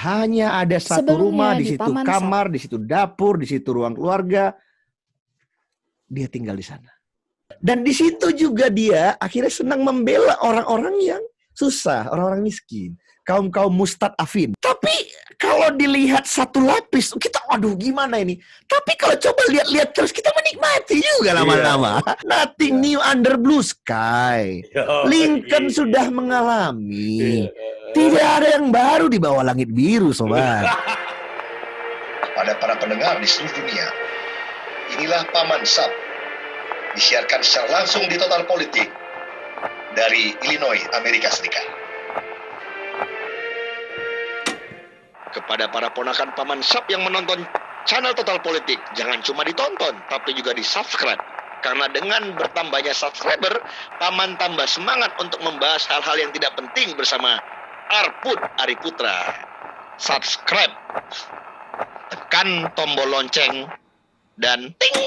Hanya ada satu rumah, Sebelumnya di di situ Paman kamar, di situ dapur, di situ ruang keluarga. Dia tinggal di sana. Dan di situ juga dia akhirnya senang membela orang-orang yang susah, orang-orang miskin, kaum-kaum mustadafin. Tapi kalau dilihat satu lapis, kita aduh gimana ini? Tapi kalau coba lihat-lihat terus, kita menikmati juga lama-lama. Nothing new under blue sky. Lincoln sudah mengalami. Tidak ada yang baru di bawah langit biru, sobat. Pada para pendengar di seluruh dunia, inilah Paman Sub, disiarkan secara langsung di Total Politik dari Illinois, Amerika Serikat. Kepada para ponakan Paman Sub yang menonton channel Total Politik, jangan cuma ditonton, tapi juga di-subscribe. Karena dengan bertambahnya subscriber, Paman tambah semangat untuk membahas hal-hal yang tidak penting bersama Arpud Ariputra. Subscribe, tekan tombol lonceng, dan ting!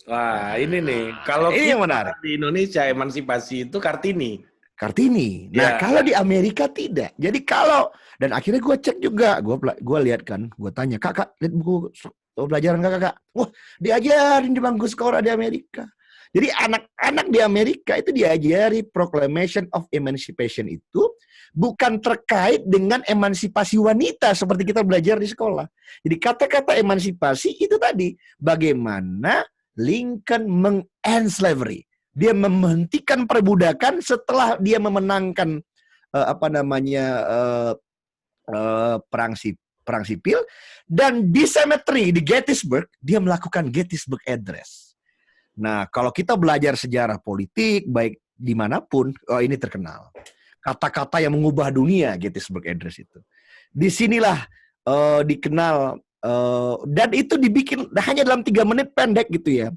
Wah, ini nih. Kalau Ini yang kita menarik. di Indonesia emansipasi itu Kartini. Kartini. Nah, Ya. kalau di Amerika tidak. Jadi kalau, dan akhirnya gue cek juga, gue lihat kan, gue tanya, kakak lihat buku pelajaran kakak. Wah, diajarin di bangku sekolah di Amerika. Jadi anak-anak di Amerika itu diajari Proclamation of Emancipation itu bukan terkait dengan emansipasi wanita seperti kita belajar di sekolah. Jadi kata-kata emansipasi itu tadi, bagaimana Lincoln meng-end slavery. Dia menghentikan perbudakan setelah dia memenangkan perang sipil, dan di cemetery di Gettysburg dia melakukan Gettysburg Address. Nah, kalau kita belajar sejarah politik baik dimanapun, ini terkenal. Kata-kata yang mengubah dunia, Gettysburg Address itu. Disinilah dikenal, dan itu dibikin hanya dalam 3 menit pendek gitu ya.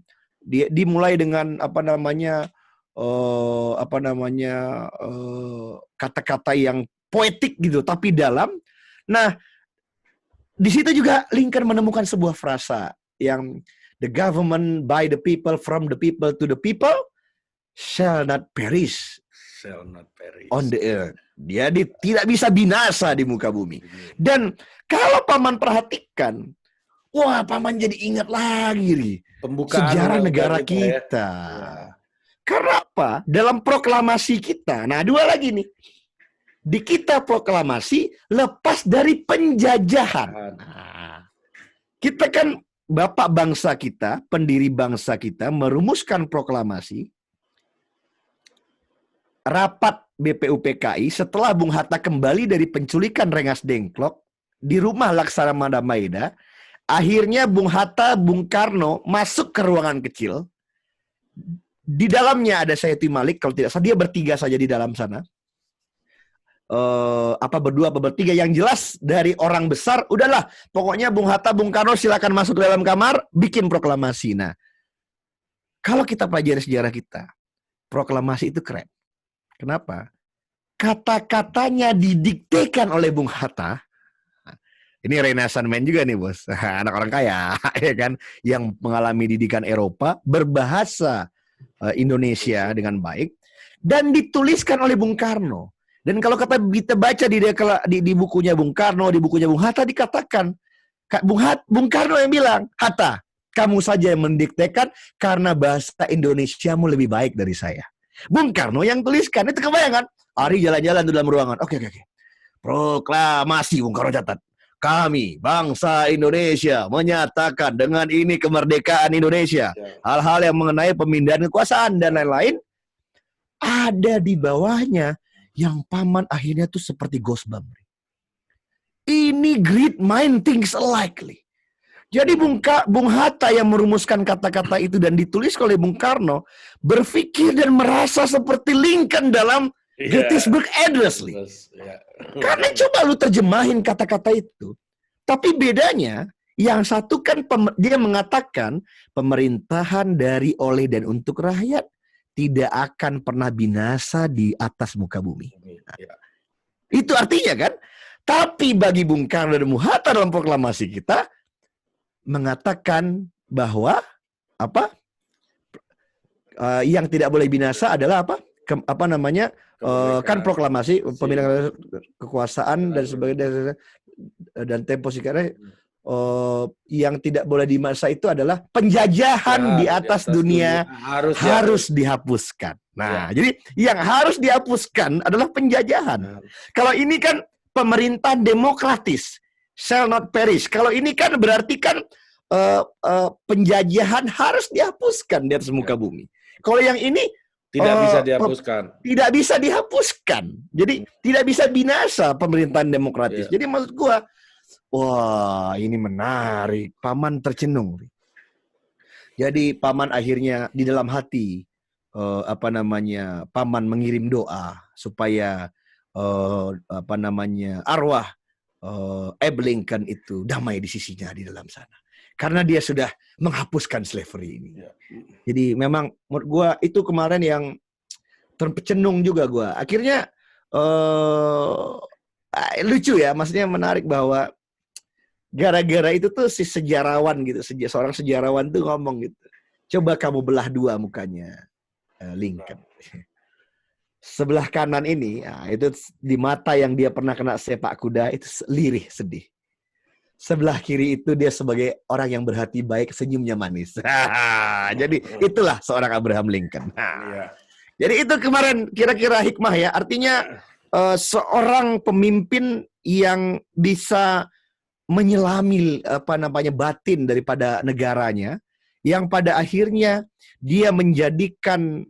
Dimulai dengan kata-kata yang poetik gitu, tapi dalam. Nah, di situ juga Lincoln menemukan sebuah frasa yang the government by the people, from the people to the people, shall not perish on the earth. Dia tidak bisa binasa di muka bumi. Dan kalau Paman perhatikan, wah, Paman jadi ingat lagi nih Pembukaan sejarah negara kita. kita. Karena apa? Dalam proklamasi kita, nah 2 lagi nih. Di kita proklamasi lepas dari penjajahan. Nah, kita kan bapak bangsa kita, pendiri bangsa kita merumuskan proklamasi. Rapat BPUPKI setelah Bung Hatta kembali dari penculikan Rengas Dengklok di rumah Laksamana Maeda, akhirnya Bung Hatta, Bung Karno masuk ke ruangan kecil. Di dalamnya ada Sayuti Malik, kalau tidak salah dia bertiga saja di dalam sana. Berdua apa bertiga, yang jelas dari orang besar, udahlah, pokoknya Bung Hatta, Bung Karno silakan masuk ke dalam kamar, bikin proklamasi. Nah, kalau kita pelajari sejarah kita, proklamasi itu keren. Kenapa? Kata-katanya didiktekan oleh Bung Hatta. Ini Renaissance man juga nih, bos. Anak orang kaya, ya kan, yang mengalami didikan Eropa, berbahasa Indonesia dengan baik, dan dituliskan oleh Bung Karno. Dan kalau kita baca di bukunya Bung Karno, di bukunya Bung Hatta, dikatakan Bung Karno yang bilang, Hatta, kamu saja yang mendiktekan karena bahasa Indonesiamu lebih baik dari saya. Bung Karno yang tuliskan, itu kebayangan. Ari jalan-jalan di dalam ruangan. Oke. Proklamasi, Bung Karno catat. Kami, bangsa Indonesia, menyatakan dengan ini kemerdekaan Indonesia. Hal-hal yang mengenai pemindahan kekuasaan dan lain-lain, ada di bawahnya. Yang Paman akhirnya tuh seperti Ghost Bomb. Ini great mind thinks alike. Jadi Bung Hatta yang merumuskan kata-kata itu dan ditulis oleh Bung Karno, berpikir dan merasa seperti Lincoln dalam Gettysburg Address. Karena coba lu terjemahin kata-kata itu. Tapi bedanya, yang satu kan dia mengatakan pemerintahan dari, oleh, dan untuk rakyat tidak akan pernah binasa di atas muka bumi. Itu artinya kan. Tapi bagi Bung Karno dan Bung Hatta dalam proklamasi kita mengatakan bahwa yang tidak boleh binasa adalah kan proklamasi pemindahan kekuasaan dan sebagainya dan Tempo sekarang yang tidak boleh di masa itu adalah penjajahan di atas dunia harus dihapuskan. Nah, jadi yang harus dihapuskan adalah penjajahan. Kalau ini kan pemerintah demokratis, shall not perish. Kalau ini kan berarti kan penjajahan harus dihapuskan di atas muka bumi. Kalau yang ini tidak bisa dihapuskan. Tidak bisa dihapuskan. Jadi tidak bisa binasa pemerintahan demokratis. Jadi maksud gua, wah, ini menarik. Paman tercenung. Jadi paman akhirnya di dalam hati paman mengirim doa supaya arwah Abe Lincoln itu damai di sisinya di dalam sana. Karena dia sudah menghapuskan slavery ini. Jadi memang menurut gua itu kemarin yang tercenung juga gua. Akhirnya lucu ya, maksudnya menarik bahwa gara-gara itu tuh si sejarawan gitu, seorang sejarawan tuh ngomong gitu. Coba kamu belah dua mukanya Lincoln. Sebelah kanan ini, itu di mata yang dia pernah kena sepak kuda itu lirih, sedih. Sebelah kiri itu dia sebagai orang yang berhati baik, senyumnya manis. Jadi itulah seorang Abraham Lincoln. Jadi itu kemarin kira-kira hikmah ya. Artinya seorang pemimpin yang bisa menyelami batin daripada negaranya, yang pada akhirnya dia menjadikan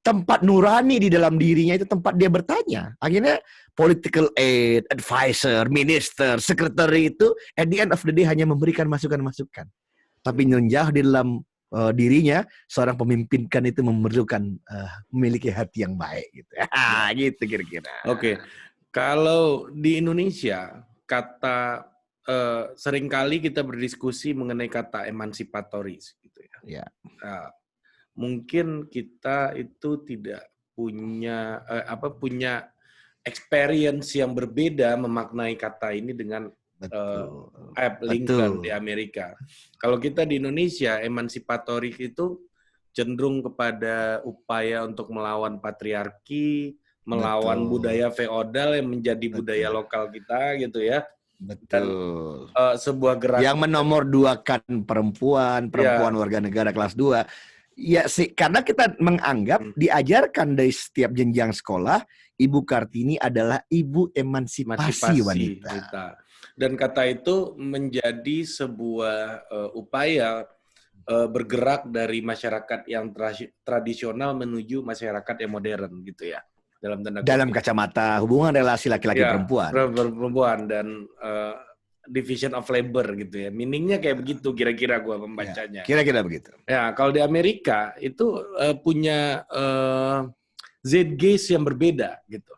tempat nurani di dalam dirinya itu tempat dia bertanya. Akhirnya political aid, advisor, minister, secretary itu at the end of the day hanya memberikan masukan-masukan. Tapi nyonjah di dalam dirinya seorang pemimpin kan itu memerlukan memiliki hati yang baik gitu. Gitu kira-kira. Oke. Kalau di Indonesia kata seringkali kita berdiskusi mengenai kata emansipatoris gitu ya. Mungkin kita itu tidak punya punya experience yang berbeda memaknai kata ini dengan Abe Lincoln di Amerika. Kalau kita di Indonesia, emansipatoris itu cenderung kepada upaya untuk melawan patriarki, melawan budaya feodal yang menjadi budaya lokal kita gitu ya. Dan sebuah gerakan yang menomorduakan perempuan warga negara kelas 2. Ya sih, karena kita menganggap diajarkan dari setiap jenjang sekolah, Ibu Kartini adalah ibu emansipasi wanita. Dan kata itu menjadi sebuah upaya bergerak dari masyarakat yang tradisional menuju masyarakat yang modern gitu ya. Dalam kacamata hubungan relasi laki-laki perempuan dan division of labor gitu ya. Meaningnya kayak begitu kira-kira gue membacanya. Kira-kira begitu. Ya, kalau di Amerika itu punya zeitgeist yang berbeda gitu.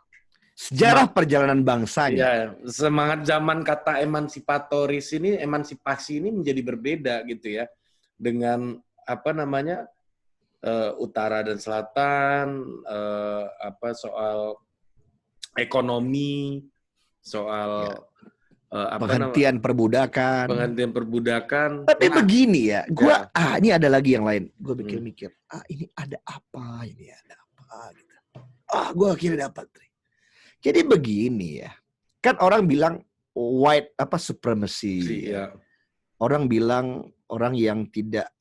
Sejarah perjalanan bangsanya. Ya, semangat zaman kata emansipatoris ini, emansipasi ini menjadi berbeda gitu ya. Dengan utara dan selatan, soal ekonomi, soal penghentian perbudakan. Tapi begini ya, ini ada lagi yang lain. Gue mikir-mikir, ini ada apa gitu. Gue akhirnya dapat. Jadi begini ya, kan orang bilang white supremacy. Orang bilang orang yang tidak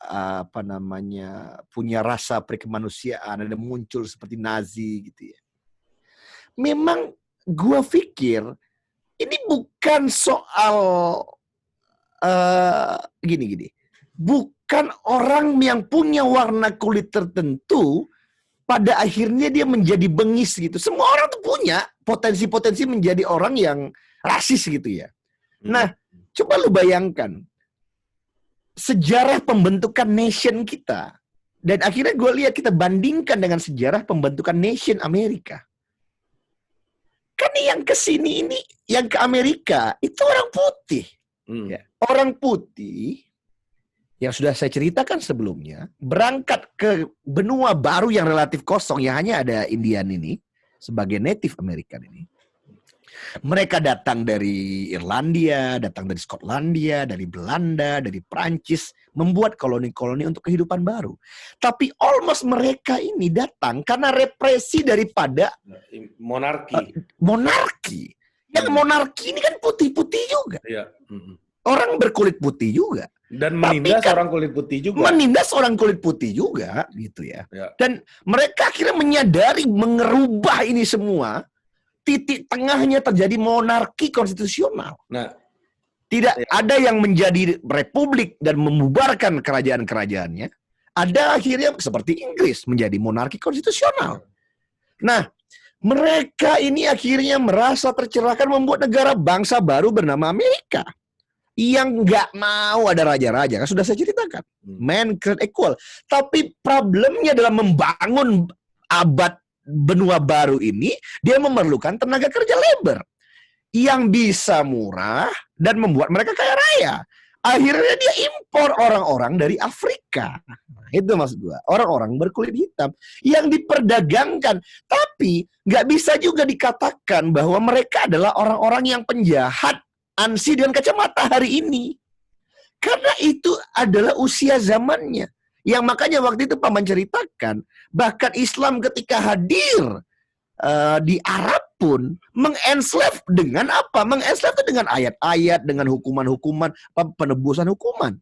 punya rasa perkemanusiaan, ada muncul seperti Nazi gitu ya. Memang gue pikir ini bukan soal gini. Bukan orang yang punya warna kulit tertentu pada akhirnya dia menjadi bengis gitu. Semua orang tuh punya potensi-potensi menjadi orang yang rasis gitu ya. Nah, coba lu bayangkan sejarah pembentukan nation kita. Dan akhirnya gue lihat kita bandingkan dengan sejarah pembentukan nation Amerika. Kan yang ke sini ini, yang ke Amerika, itu orang putih. Ya. Orang putih yang sudah saya ceritakan sebelumnya, berangkat ke benua baru yang relatif kosong, yang hanya ada Indian ini, sebagai Native American ini. Mereka datang dari Irlandia, datang dari Skotlandia, dari Belanda, dari Prancis, membuat koloni-koloni untuk kehidupan baru. Tapi almost mereka ini datang karena represi daripada monarki. Monarki Yang monarki ini kan putih-putih juga. Iya. Orang berkulit putih juga. Dan menindas kan orang kulit putih juga. Menindas orang kulit putih juga, gitu ya. Dan mereka akhirnya menyadari mengerubah ini semua. Titik tengahnya terjadi monarki konstitusional. Nah, tidak ada yang menjadi republik dan membubarkan kerajaan-kerajaannya. Ada akhirnya seperti Inggris menjadi monarki konstitusional. Nah, mereka ini akhirnya merasa tercerahkan membuat negara bangsa baru bernama Amerika. Yang nggak mau ada raja-raja, kan sudah saya ceritakan. Man create equal. Tapi problemnya dalam membangun abad benua baru ini, dia memerlukan tenaga kerja labor yang bisa murah dan membuat mereka kaya raya. Akhirnya dia impor orang-orang dari Afrika. Itu maksud gua. Orang-orang berkulit hitam yang diperdagangkan. Tapi nggak bisa juga dikatakan bahwa mereka adalah orang-orang yang penjahat ansi dengan kacamata hari ini. Karena itu adalah usia zamannya. Yang makanya waktu itu Paman ceritakan, bahkan Islam ketika hadir di Arab pun mengenslave dengan apa? Mengenslave itu dengan ayat-ayat, dengan hukuman-hukuman, penebusan hukuman.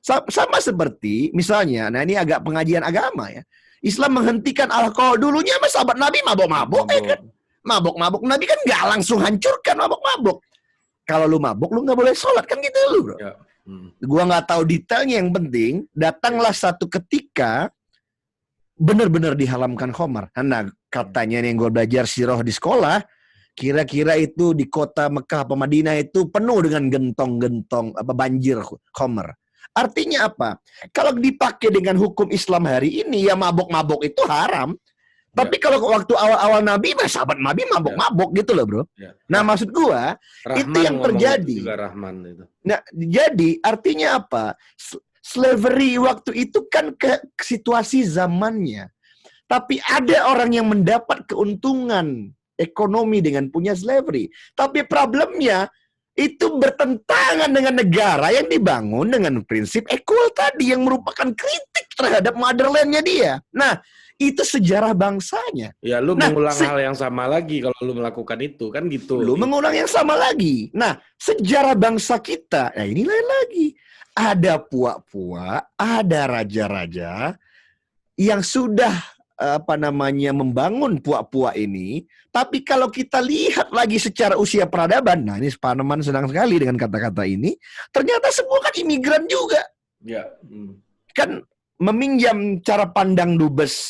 Sama seperti misalnya, nah ini agak pengajian agama ya. Islam menghentikan alkohol. Dulunya mas sahabat Nabi mabok-mabok kan. Mabok-mabok. Nabi kan nggak langsung hancurkan mabok-mabok. Kalau lu mabok lu nggak boleh sholat kan gitu lu, bro. Ya. Gua nggak tahu detailnya, yang penting datanglah satu ketika benar-benar diharamkan khamar. Nah, katanya yang gue belajar sirah di sekolah, kira-kira itu di kota Mekah atau Madinah itu penuh dengan gentong-gentong banjir khamar. Artinya apa? Kalau dipakai dengan hukum Islam hari ini, ya mabok-mabok itu haram. Tapi kalau waktu awal-awal Nabi, sahabat Nabi mabok-mabok gitu loh, bro. Nah, maksud gua itu yang terjadi. Juga Rahman itu. Nah, jadi artinya apa? Slavery waktu itu kan ke situasi zamannya. Tapi ada orang yang mendapat keuntungan ekonomi dengan punya slavery. Tapi problemnya itu bertentangan dengan negara yang dibangun dengan prinsip equal tadi, yang merupakan kritik terhadap motherland-nya dia. Nah, itu sejarah bangsanya. Ya, lu mengulang hal yang sama lagi kalau lu melakukan itu, kan gitu. Lu mengulang yang sama lagi. Nah, sejarah bangsa kita, nah ini lain lagi. Ada puak-puak, ada raja-raja yang sudah membangun puak-puak ini. Tapi kalau kita lihat lagi secara usia peradaban, nah ini Paneman senang sekali dengan kata-kata ini. Ternyata semua kan imigran juga. Ya. Kan meminjam cara pandang Dubes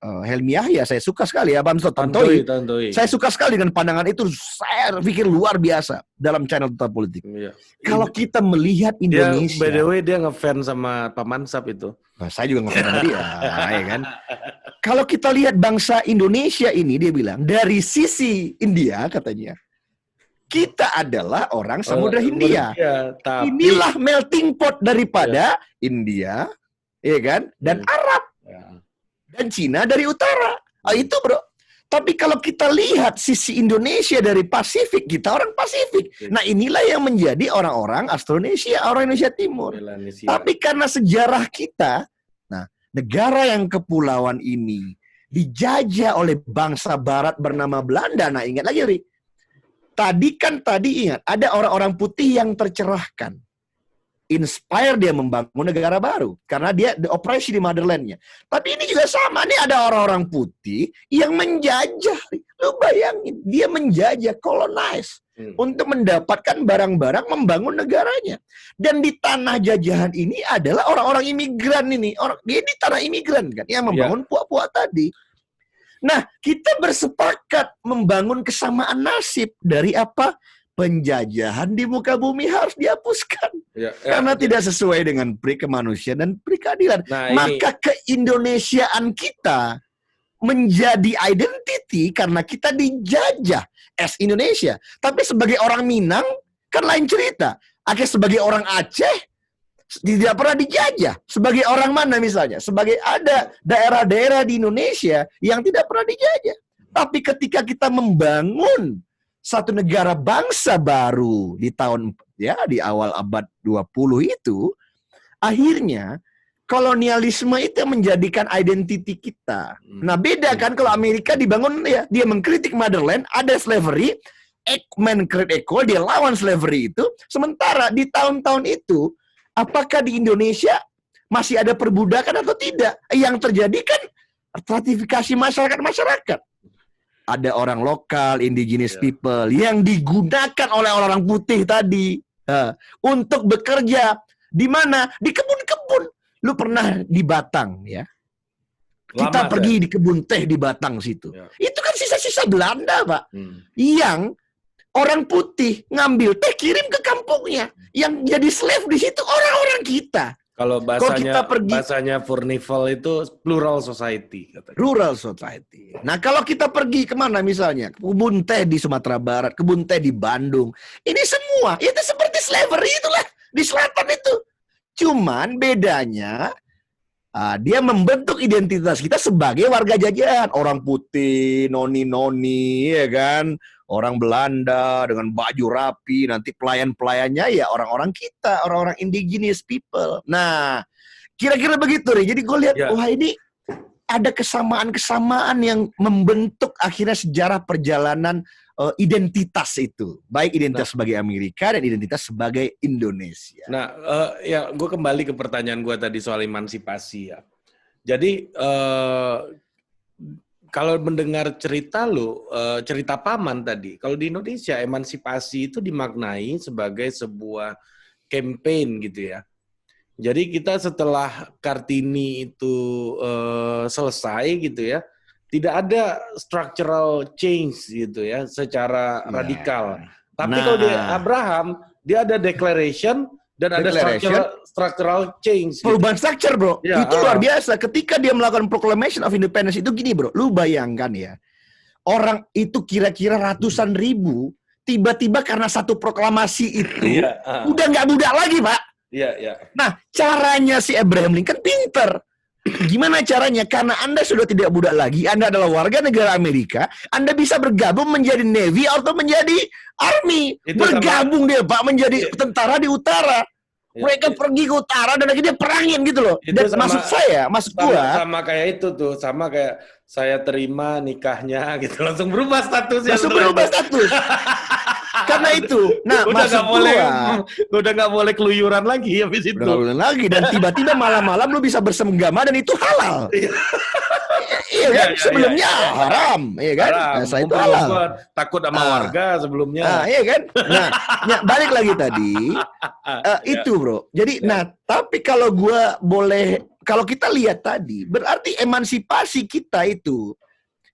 Helmi Yahya, saya suka sekali ya, Bang Tantoy. Saya suka sekali dengan pandangan itu, saya pikir luar biasa dalam channel Total Politik. Iya. Kalau kita melihat Indonesia, by the way dia ngefans sama Pak Mansap itu. Nah, saya juga ngefans sama dia, ya kan. Kalau kita lihat bangsa Indonesia ini, dia bilang dari sisi India katanya, kita adalah orang Samudra Hindia. Tapi inilah melting pot daripada India, ya kan, dan Arab, dan Cina dari utara. Itu bro. Tapi kalau kita lihat sisi Indonesia dari Pasifik, kita orang Pasifik. Nah inilah yang menjadi orang-orang Austronesia, orang Indonesia Timur. Tapi karena sejarah kita, nah negara yang kepulauan ini dijajah oleh bangsa Barat bernama Belanda. Nah ingat lagi, Ri. Tadi ingat, ada orang-orang putih yang tercerahkan. Inspire dia membangun negara baru. Karena dia dioperasi di motherland-nya. Tapi ini juga sama, nih ada orang-orang putih yang menjajah. Lu bayangin, dia menjajah, colonize. Untuk mendapatkan barang-barang, membangun negaranya. Dan di tanah jajahan ini adalah orang-orang imigran ini. Dia di tanah imigran kan, yang membangun puak-puak tadi. Nah, kita bersepakat membangun kesamaan nasib dari apa? Penjajahan di muka bumi harus dihapuskan. Karena tidak sesuai dengan pri kemanusiaan dan pri keadilan. Nah, maka keindonesiaan kita menjadi identity karena kita dijajah as Indonesia. Tapi sebagai orang Minang kan lain cerita. Sebagai orang Aceh tidak pernah dijajah. Sebagai orang mana misalnya? Sebagai ada daerah-daerah di Indonesia yang tidak pernah dijajah. Tapi ketika kita membangun satu negara bangsa baru di awal abad 20 itu, akhirnya kolonialisme itu yang menjadikan identiti kita. Nah, beda kan kalau Amerika dibangun ya, dia mengkritik motherland, ada slavery, Ekman create equal, dia lawan slavery itu. Sementara di tahun-tahun itu, apakah di Indonesia masih ada perbudakan atau tidak? Yang terjadi kan stratifikasi masyarakat. Ada orang lokal, indigenous people, yang digunakan oleh orang putih tadi untuk bekerja. Di mana? Di kebun-kebun. Lu pernah di Batang ya? Kita pergi di kebun teh di Batang situ. Ya. Itu kan sisa-sisa Belanda, Pak. Yang orang putih ngambil teh kirim ke kampungnya. Yang jadi slave di situ orang-orang kita. Kalau bahasanya Furnival itu plural society. Katanya. Rural society. Nah, kalau kita pergi kemana misalnya? Kebun teh di Sumatera Barat, kebun teh di Bandung. Ini semua, itu seperti slavery itulah. Di selatan itu. Cuman bedanya dia membentuk identitas kita sebagai warga jajahan. Orang putih, noni-noni, ya kan? Orang Belanda dengan baju rapi, nanti pelayan-pelayannya ya orang-orang kita, orang-orang indigenous people. Nah, kira-kira begitu, Ri. Jadi gue lihat, wah ini ada kesamaan-kesamaan yang membentuk akhirnya sejarah perjalanan identitas itu, baik identitas sebagai Amerika dan identitas sebagai Indonesia. Nah, ya gue kembali ke pertanyaan gue tadi soal emansipasi ya. Jadi kalau mendengar cerita cerita Paman tadi, kalau di Indonesia emansipasi itu dimaknai sebagai sebuah campaign gitu ya. Jadi kita setelah Kartini itu selesai gitu ya, tidak ada structural change gitu ya secara radikal. Tapi kalau di Abraham dia ada declaration dan ada structural change. Perubahan struktur, bro. Ya, itu luar biasa. Ketika dia melakukan Proclamation of Independence itu gini, bro. Lu bayangkan ya, orang itu kira-kira ratusan ribu tiba-tiba karena satu proklamasi itu udah nggak budak lagi, Pak. Nah, caranya si Abraham Lincoln pinter. Gimana caranya? Karena Anda sudah tidak budak lagi, Anda adalah warga negara Amerika, Anda bisa bergabung menjadi Navy atau menjadi Army. Itu bergabung dia, Pak, menjadi tentara di utara. Mereka pergi ke utara dan akhirnya perangin gitu loh. Dan maksud gua sama kayak itu tuh, sama kayak saya terima nikahnya gitu, langsung berubah statusnya. Langsung berubah status. Karena itu, nah udah nggak boleh keluyuran lagi habis itu. Udah boleh lagi dan tiba-tiba malam-malam lu bisa bersenggama dan itu halal. Iya kan? Sebelumnya haram, iya kan? Nah, saya itu halal. Takut sama warga sebelumnya. Iya kan? Nah, balik lagi tadi itu, bro. Jadi, tapi kalau kalau kita lihat tadi, berarti emansipasi kita itu.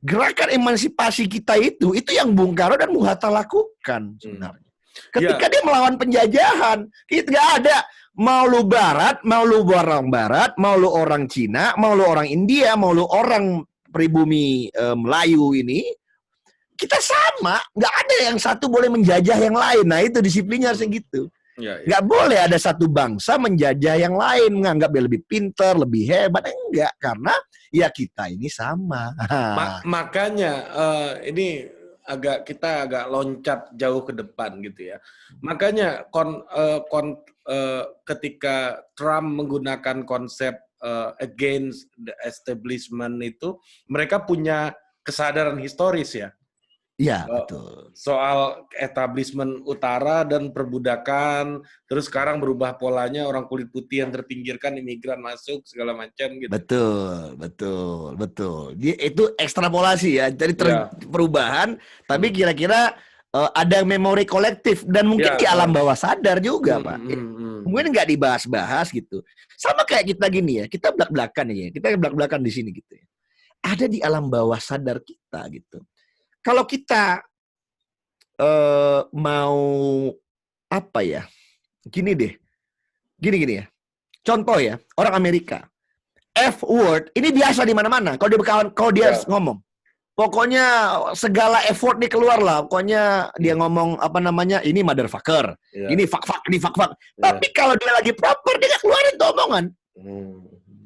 Gerakan emansipasi kita itu yang Bung Karno dan Bung Hatta lakukan sebenarnya. Ketika dia melawan penjajahan, kita nggak ada mau lu Barat, mau lu orang Barat, mau lu orang Cina, mau lu orang India, mau lu orang pribumi Melayu ini, kita sama, nggak ada yang satu boleh menjajah yang lain. Nah itu disiplinnya harusnya gitu. Nggak boleh ada satu bangsa menjajah yang lain, menganggap dia lebih pintar, lebih hebat. Enggak, karena ya kita ini sama. Makanya ini kita agak loncat jauh ke depan gitu ya. Makanya ketika Trump menggunakan konsep against the establishment itu, mereka punya kesadaran historis ya. Iya, betul. Soal establishment utara dan perbudakan, terus sekarang berubah polanya, orang kulit putih yang terpinggirkan, imigran masuk, segala macam gitu. Betul. Itu ekstrapolasi ya, jadi perubahan, tapi kira-kira ada memori kolektif, dan mungkin di alam bawah sadar juga, Pak. Mungkin nggak dibahas-bahas gitu. Sama kayak kita gini ya, kita belak-belakan di sini gitu ya. Ada di alam bawah sadar kita gitu. Kalau kita mau apa ya? Gini ya. Contoh ya, orang Amerika. F word ini biasa di mana-mana. Kalau dia ngomong, pokoknya segala F word keluar lah. Pokoknya dia ngomong apa namanya? Ini motherfucker. Ini fuck, ini fuck. Tapi kalau dia lagi proper dia nggak keluarin tuh omongan.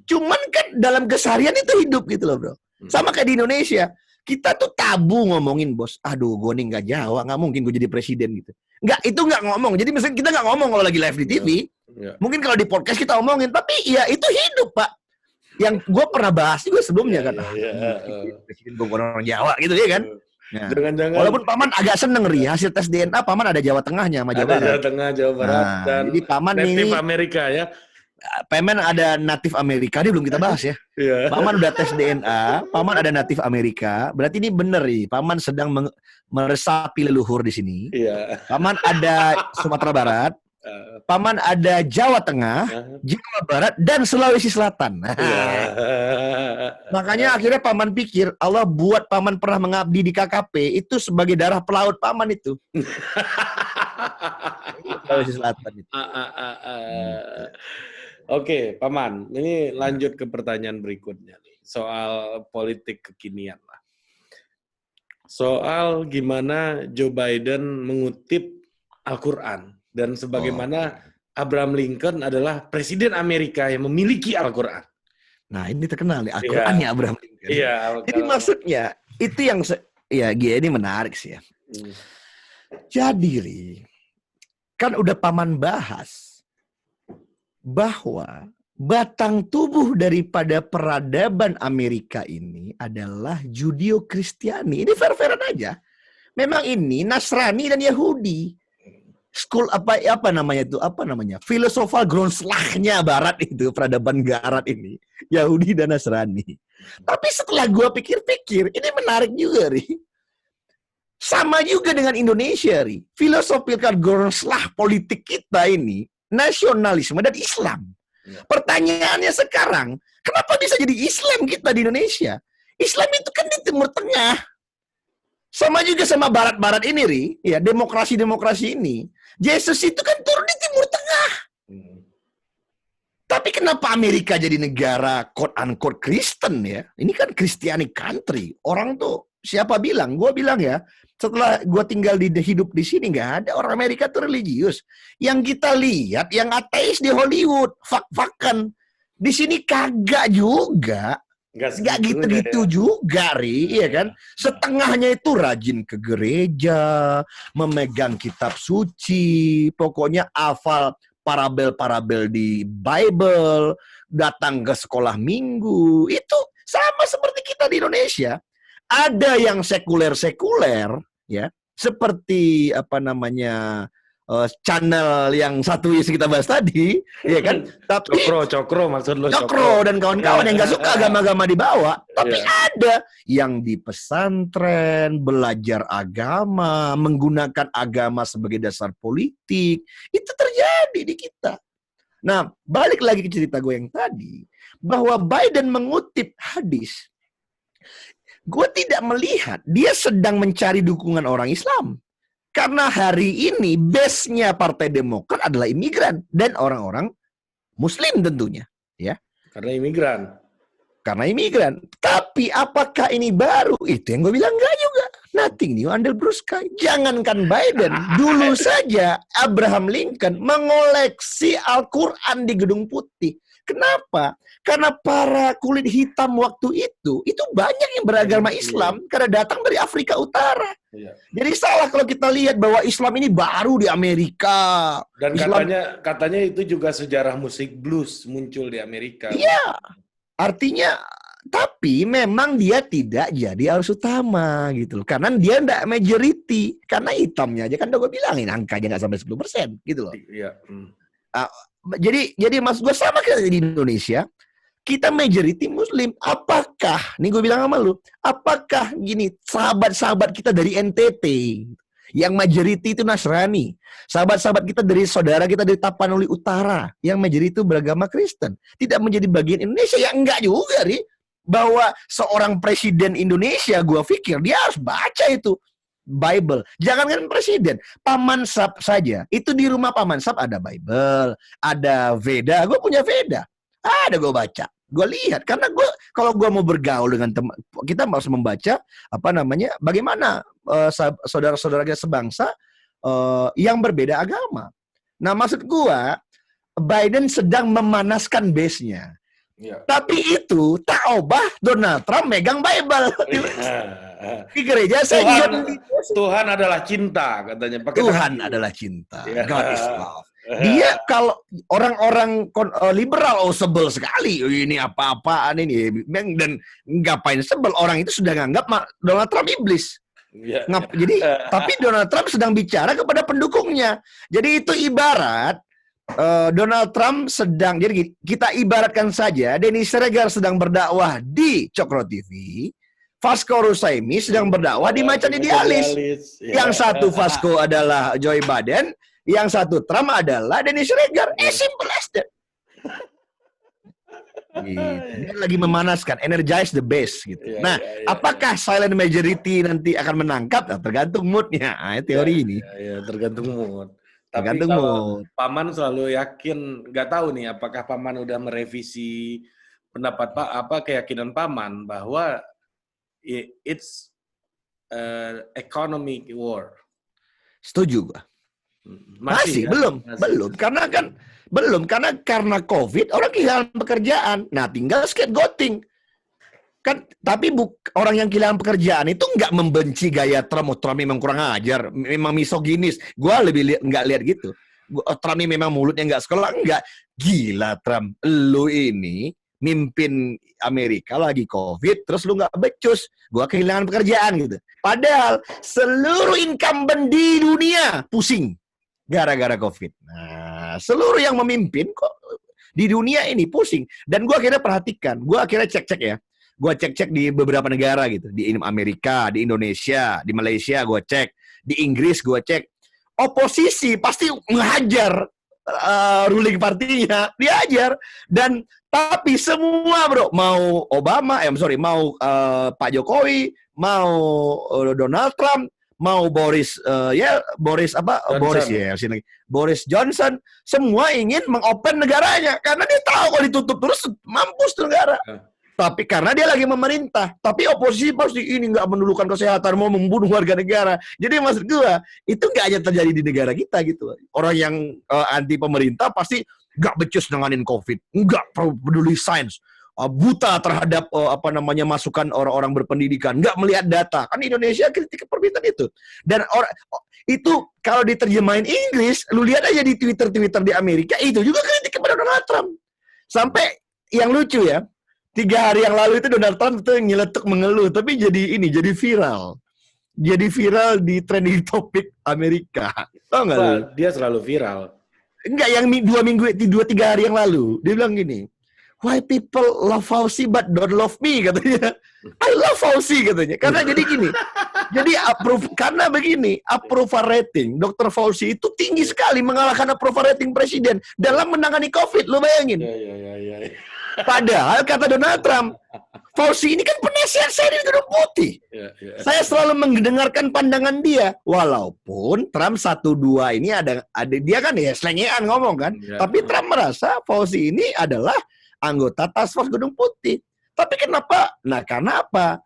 Cuman kan dalam keseharian itu hidup gitu loh, bro. Sama kayak di Indonesia. Kita tuh tabu ngomongin, bos. Aduh, gue nih nggak Jawa, nggak mungkin gue jadi presiden gitu. Itu nggak ngomong. Jadi misalnya kita nggak ngomong kalau lagi live di TV. Ya. Mungkin kalau di podcast kita omongin, tapi ya itu hidup, Pak. Yang gue pernah bahas juga sebelumnya kan. Presiden gue orang Jawa gitu ya kan. Ya. Jangan-jangan. Walaupun Paman agak seneng Ri, hasil tes DNA Paman ada Jawa Tengahnya sama Jawa Barat. Jawa Tengah, Jawa Barat, dan jadi Paman native ini Amerika ya. Paman ada natif Amerika, ini belum kita bahas ya. Iya. Paman udah tes DNA, Paman ada natif Amerika. Berarti ini bener nih, Paman sedang meresapi leluhur di sini. Iya. Paman ada Sumatera Barat, Paman ada Jawa Tengah, Jawa Barat, dan Sulawesi Selatan. Makanya akhirnya Paman pikir Allah buat Paman pernah mengabdi di KKP itu sebagai darah pelaut Paman itu. Sulawesi Selatan itu. Oke, Paman, ini lanjut ke pertanyaan berikutnya nih, soal politik kekinian lah. Soal gimana Joe Biden mengutip Al-Quran. Dan sebagaimana Abraham Lincoln adalah presiden Amerika yang memiliki Al-Quran. Nah, ini terkenal nih, Al-Qurannya Abraham Lincoln. Iya. Jadi maksudnya, itu yang, ini menarik sih ya. Jadi, Ri, kan udah Paman bahas bahwa batang tubuh daripada peradaban Amerika ini adalah Judeo-Kristiani. Ini fair-fairan aja. Memang ini Nasrani dan Yahudi. School apa namanya itu? Apa namanya? Filosofal Grundslagnya Barat itu, peradaban Barat ini. Yahudi dan Nasrani. Tapi setelah gua pikir-pikir, ini menarik juga, Ri. Sama juga dengan Indonesia, Ri. Filosofi Grundslag politik kita ini, nasionalisme dan Islam. Pertanyaannya sekarang, kenapa bisa jadi Islam kita di Indonesia? Islam itu kan di Timur Tengah. Sama juga sama Barat-Barat ini, Ri. Ya, demokrasi-demokrasi ini. Yesus itu kan turun di Timur Tengah. Tapi kenapa Amerika jadi negara quote-unquote Kristen ya? Ini kan Christianic country. Orang tuh, siapa bilang? Gue bilang ya, setelah gue tinggal hidup di sini, nggak ada orang Amerika tuh religius. Yang kita lihat, yang ateis di Hollywood, fak-fakan. Di sini kagak juga. Nggak gitu-gitu juga, Ri, ya kan? Setengahnya itu rajin ke gereja, memegang kitab suci, pokoknya hafal parabel-parabel di Bible, datang ke sekolah minggu. Itu sama seperti kita di Indonesia. Ada yang sekuler-sekuler, ya, seperti channel yang satu yang kita bahas tadi, ya kan? Tapi Cokro maksud lo. Cokro dan kawan-kawan yang nggak suka agama-agama dibawa, tapi ada yang di pesantren belajar agama, menggunakan agama sebagai dasar politik, itu terjadi di kita. Nah, balik lagi ke cerita gue yang tadi, bahwa Biden mengutip hadis, gue tidak melihat dia sedang mencari dukungan orang Islam. Karena hari ini base-nya Partai Demokrat adalah imigran dan orang-orang Muslim tentunya, ya. Karena imigran. Tapi apakah ini baru? Itu yang gue bilang enggak juga. Nothing new under blue sky. Jangankan Biden, dulu saja Abraham Lincoln mengoleksi Al-Quran di Gedung Putih. Kenapa? Karena para kulit hitam waktu itu banyak yang beragama Islam karena datang dari Afrika Utara. Jadi salah kalau kita lihat bahwa Islam ini baru di Amerika. Dan katanya itu juga sejarah musik blues muncul di Amerika. Iya. Artinya, tapi memang dia tidak jadi arus utama gitu loh. Karena dia tidak majority. Karena hitamnya aja kan udah gue bilangin angkanya nggak sampai 10% gitu loh. Iya. Jadi maksud gue sama kayak di Indonesia, kita majority Muslim. Apakah, nih gue bilang sama lu, apakah gini, sahabat-sahabat kita dari NTT, yang majority itu Nasrani, sahabat-sahabat kita dari saudara kita dari Tapanuli Utara, yang majority itu beragama Kristen, tidak menjadi bagian Indonesia? Ya enggak juga, Ri. Bahwa seorang presiden Indonesia, gue pikir dia harus baca itu Bible. Jangankan presiden, Paman Sap saja. Itu di rumah Paman Sap ada Bible, ada Veda. Gue punya Veda. Ada gue baca. Gue lihat. Karena kalau gue mau bergaul dengan teman, kita harus membaca bagaimana saudara-saudara kita sebangsa yang berbeda agama. Nah, maksud gue, Biden sedang memanaskan base-nya. Ya. Tapi itu tak obah Donald Trump megang Bible di gereja. Tuhan adalah cinta katanya. Tuhan adalah cinta. God is love. Dia kalau orang-orang liberal sebel sekali, ini apa-apaan ini, dan ngapain sebel, orang itu sudah nganggap Donald Trump iblis. Jadi tapi Donald Trump sedang bicara kepada pendukungnya. Jadi itu ibarat Donald Trump sedang, jadi kita ibaratkan saja Denny Siregar sedang berdakwah di Cokro TV, Vasco Rusaimi sedang berdakwah di Macan Idealis. Yang satu Vasco adalah Joe Biden, yang satu Trump adalah Denny Siregar. Simple as that. Gitu. Dia lagi memanaskan, energize the base gitu. Apakah silent majority nanti akan menangkap? Nah, tergantung moodnya. Teori ini. Tergantung mood. Tapi Tergantung kalau mood. Paman selalu yakin, nggak tahu nih apakah Paman udah merevisi pendapat keyakinan Paman bahwa it's economic war. Setuju gua. Masih kan? belum karena COVID orang kehilangan pekerjaan. Nah, tinggal scapegoating. Kan tapi orang yang kehilangan pekerjaan itu nggak membenci gaya Trump. Trump memang kurang ajar, memang misoginis. Gua lebih nggak lihat gitu. Trump ini memang mulutnya nggak sekolah, enggak. Gila Trump, lu ini mimpin Amerika lagi COVID, terus lu nggak becus. Gua kehilangan pekerjaan gitu. Padahal seluruh incumbent di dunia pusing gara-gara COVID. Nah, seluruh yang memimpin kok di dunia ini pusing. Dan gua akhirnya perhatikan, gua akhirnya cek-cek ya. Gue cek-cek di beberapa negara gitu. Di Amerika, di Indonesia, di Malaysia gue cek. Di Inggris gue cek. Oposisi pasti menghajar ruling partinya. Dihajar. Dan tapi semua bro. Mau Obama, mau Pak Jokowi, mau Donald Trump, mau Boris Johnson. Semua ingin mengopen negaranya. Karena dia tahu kalau ditutup terus mampus tuh negara. Tapi karena dia lagi memerintah, tapi oposisi pasti ini nggak mendudukan kesehatan, mau membunuh warga negara. Jadi maksud gua itu nggak hanya terjadi di negara kita gitu. Orang yang anti pemerintah pasti nggak becus nanganin COVID, nggak peduli sains, buta terhadap masukan orang-orang berpendidikan, nggak melihat data. Kan Indonesia kritik pemerintahan itu. Dan itu kalau diterjemahin Inggris, lu lihat aja di Twitter di Amerika itu juga kritik kepada Donald Trump. Sampai yang lucu ya. 3 hari yang lalu itu Donald Trump itu nyeletuk mengeluh, tapi jadi viral. Jadi viral di trending topik Amerika. Tahu nggak lu? Dia selalu viral. Enggak, yang 2-3 hari yang lalu. Dia bilang gini, why people love Fauci but don't love me, katanya. I love Fauci, katanya. Karena jadi gini, karena begini, approval rating Dr. Fauci itu tinggi sekali, mengalahkan approval rating presiden dalam menangani COVID, lu bayangin. Ya. Padahal kata Donald Trump, Fauci ini kan penasihat saya di Gedung Putih. Saya selalu mendengarkan pandangan dia. Walaupun Trump 1-2 ini ada dia kan ya selengean ngomong kan. Tapi Trump merasa Fauci ini adalah anggota Task Force Gedung Putih. Tapi kenapa? Nah, karena apa?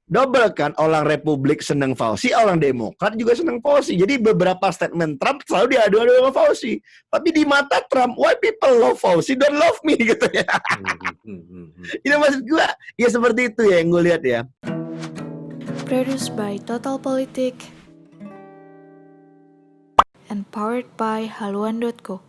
Double kan, orang Republik seneng Fauci, orang Demokrat juga seneng Fauci. Jadi beberapa statement Trump selalu diadu-adu sama Fauci. Tapi di mata Trump, why people love Fauci don't love me, gitu ya. Ini maksud gue, ya seperti itu ya yang gue lihat ya. Produced by Total Politik and powered by haluan.co.